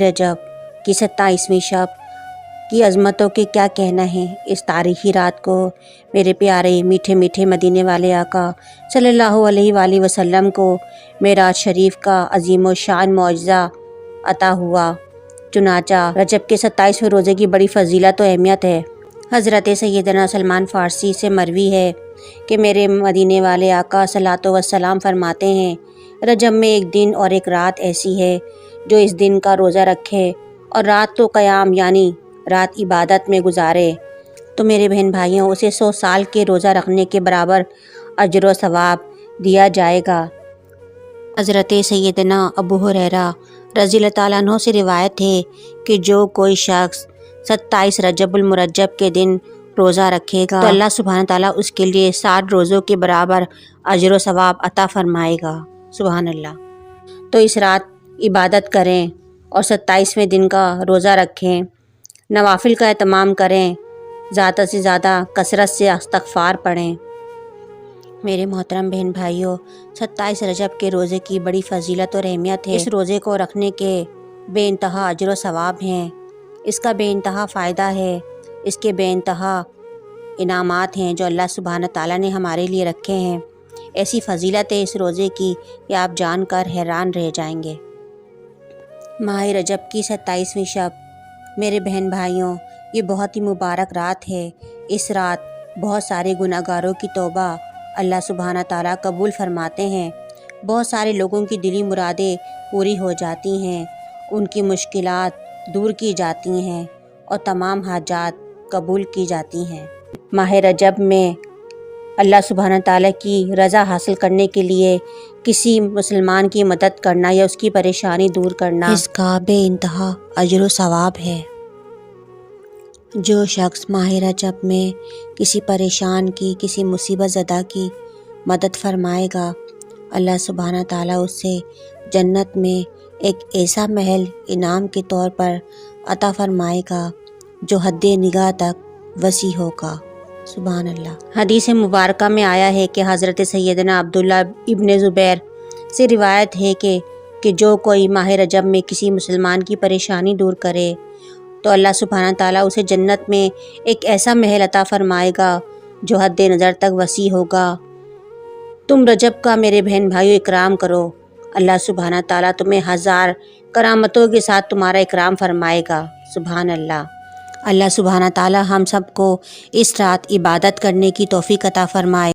رجب کی 27ویں شب کی عظمتوں کے کیا کہنا ہے۔ اس تاریخی رات کو میرے پیارے میٹھے میٹھے مدینے والے آقا صلی اللہ علیہ وآلہ وسلم کو معراج شریف کا عظیم و شان معجزہ عطا ہوا۔ چنانچہ رجب کے 27ویں روزے کی بڑی فضیلت و اہمیت ہے۔ حضرت سیدنا سلمان فارسی سے مروی ہے کہ میرے مدینے والے آقا صلوات و سلام فرماتے ہیں، رجب میں ایک دن اور ایک رات ایسی ہے جو اس دن کا روزہ رکھے اور رات تو قیام یعنی رات عبادت میں گزارے تو میرے بہن بھائیوں اسے 100 سال کے روزہ رکھنے کے برابر اجر و ثواب دیا جائے گا۔ حضرت سیدنا ابو ہریرہ رضی اللہ تعالیٰ عنہ سے روایت ہے کہ جو کوئی شخص 27 رجب المرجب کے دن روزہ رکھے گا تو اللہ سبحانہ تعالیٰ اس کے لیے 60 روزوں کے برابر اجر و ثواب عطا فرمائے گا۔ سبحان اللہ۔ تو اس رات عبادت کریں اور 27ویں دن کا روزہ رکھیں، نوافل کا اہتمام کریں، زیادہ سے زیادہ کثرت سے استغفار پڑھیں۔ میرے محترم بہن بھائیوں، 27 رجب کے روزے کی بڑی فضیلت اور اہمیت ہے۔ اس روزے کو رکھنے کے بے انتہا اجر و ثواب ہیں، اس کا بے انتہا فائدہ ہے، اس کے بے انتہا انعامات ہیں جو اللہ سبحانہ تعالیٰ نے ہمارے لیے رکھے ہیں۔ ایسی فضیلت ہے اس روزے کی کہ آپ جان کر حیران رہ جائیں گے۔ ماہ رجب کی 27ویں شب میرے بہن بھائیوں، یہ بہت ہی مبارک رات ہے۔ اس رات بہت سارے گناہ گاروں کی توبہ اللہ سبحانہ تعالیٰ قبول فرماتے ہیں، بہت سارے لوگوں کی دلی مرادیں پوری ہو جاتی ہیں، ان کی مشکلات دور کی جاتی ہیں اور تمام حاجات قبول کی جاتی ہیں۔ ماہ رجب میں اللہ سبحانہ تعالیٰ کی رضا حاصل کرنے کے لیے کسی مسلمان کی مدد کرنا یا اس کی پریشانی دور کرنا، اس کا بے انتہا اجر و ثواب ہے۔ جو شخص ماہ رجب میں کسی پریشان کی، کسی مصیبت زدہ کی مدد فرمائے گا، اللہ سبحانہ تعالیٰ اس سے جنت میں ایک ایسا محل انعام کے طور پر عطا فرمائے گا جو حد نگاہ تک وسیع ہوگا۔ سبحان اللہ۔ حدیث مبارکہ میں آیا ہے کہ حضرت سیدنا عبداللہ ابن زبیر سے روایت ہے کہ جو کوئی ماہ رجب میں کسی مسلمان کی پریشانی دور کرے تو اللہ سبحانہ تعالیٰ اسے جنت میں ایک ایسا محل عطا فرمائے گا جو حد نظر تک وسیع ہوگا۔ تم رجب کا میرے بہن بھائیو اکرام کرو، اللہ سبحانہ تعالیٰ تمہیں 1000 کرامتوں کے ساتھ تمہارا اکرام فرمائے گا۔ سبحان اللہ۔ اللہ سبحانہ تعالیٰ ہم سب کو اس رات عبادت کرنے کی توفیق عطا فرمائے۔